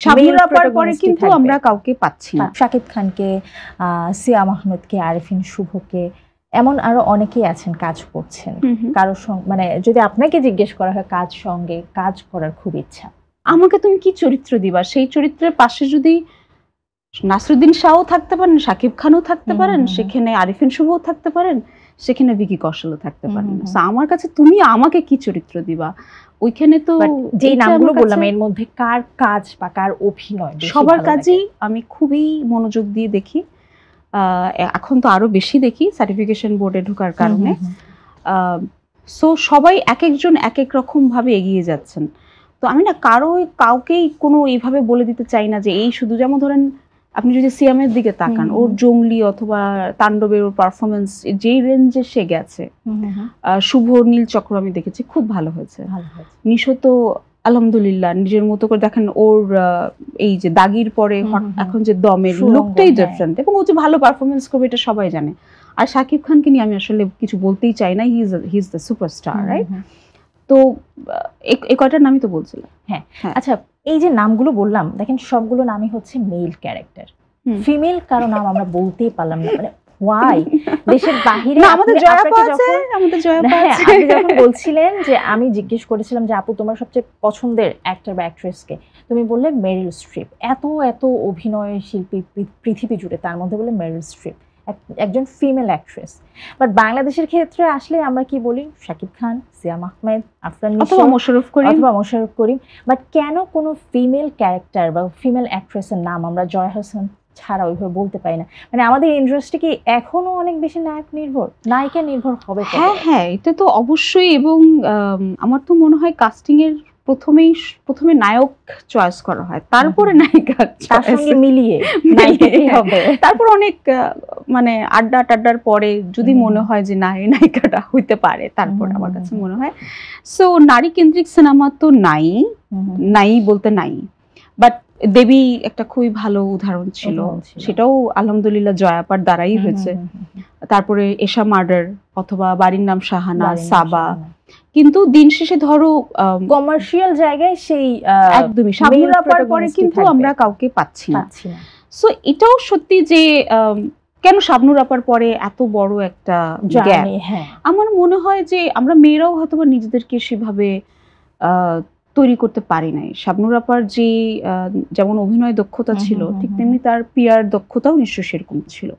শাবনূর আপার পরে কিন্তু আমরা কাউকে পাচ্ছি না। শাকিব খানকে, সিয়াম আহমেদকে, আরিফিন শুভকে, এমন আরো অনেকেই আছেন কাজ করছেন। কারোর সঙ্গে মানে যদি আপনাকে জিজ্ঞেস করা হয় সঙ্গে কাজ করার খুব ইচ্ছা, আমাকে তুমি কি চরিত্র দিবা? সেই চরিত্রের পাশে যদি নাসরুদ্দিন শাহও থাকতে পারেন, শাকিব খানও থাকতে পারেন, সেখানে আরিফিন শুভও থাকতে পারেন, সেখানে ভিকি কৌশলও থাকতে পারেন। আমার কাছে তুমি আমাকে কি চরিত্র দিবা? ওইখানে তো যে নামগুলো বললাম এর মধ্যে কার কাজ বা কার অভিনয় সবার কাজই আমি খুবই মনোযোগ দিয়ে দেখি। এখন তো আরো বেশি দেখি সার্টিফিকেশন বোর্ডে ঢোকার কারণে। সো সবাই এক একজন এক এক রকম ভাবে এগিয়ে যাচ্ছেন। তো আমি না কাউকেই কোনো এইভাবে বলে দিতে চাই না যে এই শুধু, যেমন ধরেন আপনি যদি সিয়ামের দিকে তাকান, ওর জঙ্গলি অথবা তাণ্ডবের ওর পারফরমেন্স যেই রেঞ্জে সে গেছে, শুভ নীল চক্র আমি দেখেছি খুব ভালো হয়েছে। নিশো তো আলহামদুলিল্লাহ নিজের মতো করে দেখেন, ওর এই যে দাগির পরে এখন যে দমের লুকটাই ডিফারেন্ট, এবং ও যে ভালো পারফরমেন্স করবে এটা সবাই জানে। আর শাকিব খানকে নিয়ে আমি আসলে কিছু বলতেই চাই না, he is the superstar, right? তো এই কয়টার নামই তো বলছিলাম। হ্যাঁ, আচ্ছা, এই যে নামগুলো বললাম দেখেন সবগুলো নামই হচ্ছে মেল ক্যারেক্টার, ফিমেল কারো নাম আমরা বলতেই পারলাম না। মানে ওয়াই? দেশের বাহিরে আমাদের জয়াপা আছে, আমাদের জয়াপা আছে। আপনি যখন বলছিলেন যে আমি জিজ্ঞেস করেছিলাম যে আপু তোমার সবচেয়ে পছন্দের অ্যাক্টর বা অ্যাক্ট্রেসকে, তুমি বললে মেরিল স্ট্রিপ। এত অভিনয় শিল্পী পৃথিবী জুড়ে, তার মধ্যে বলে মেরিল স্ট্রিপ একজন ফিমেল অ্যাক্ট্রেস। বাট বাংলাদেশের ক্ষেত্রে আসলে আমরা কি বলি? শাকিব খান, সিয়াম আহমেদ, আফরান নিশো অথবা মোশাররফ করিম। বাট কেন কোনো ফিমেল ক্যারেক্টার বা ফিমেল অ্যাক্ট্রেসের নাম আমরা জয়া হোসেন ছাড়া ওইভাবে বলতে পারি না? মানে আমাদের ইন্ডাস্ট্রি কি এখনো অনেক বেশি নায়িকা নির্ভর হবে? হ্যাঁ, এটা তো অবশ্যই। এবং আমার তো মনে হয় কাস্টিং এর প্রথমে নায়ক চয়েস করা হয়, তারপরে নায়িকা তার সঙ্গে মিলিয়ে হবে। তারপর অনেক মানে আড্ডার পরে যদি মনে হয় যে না এই নায়িকাটা হইতে পারে, তারপর আমার কাছে মনে হয়। সো নারী কেন্দ্রিক সিনেমা তো নাই বলতে নাই। বাট দেবী একটা খুবই ভালো উদাহরণ ছিল, সেটাও আলহামদুলিল্লাহ জয়াপার দ্বারাই হয়েছে। তারপরে এশা মার্ডার অথবা বাড়ির নাম শাহানা, সাবা। কিন্তু দিন শেষে ধরো কমার্শিয়াল জায়গায় সেই একদমই শাবনূর আপার পরে কিন্তু আমরা কাউকে পাচ্ছি না। সো এটাও সত্যি যে কেন শাবনূর আপার পরে এত বড় একটা গ্যাপ। আমার মনে হয় যে আমরা মেয়েরাও হয়তো নিজেদেরকে সেভাবে তৈরি করতে পারি নাই। শাবনূর আপার যে যেমন অভিনয় দক্ষতা ছিল, ঠিক তেমনি তার পিআর দক্ষতাও নিশ্চয়ই সেরকম ছিল।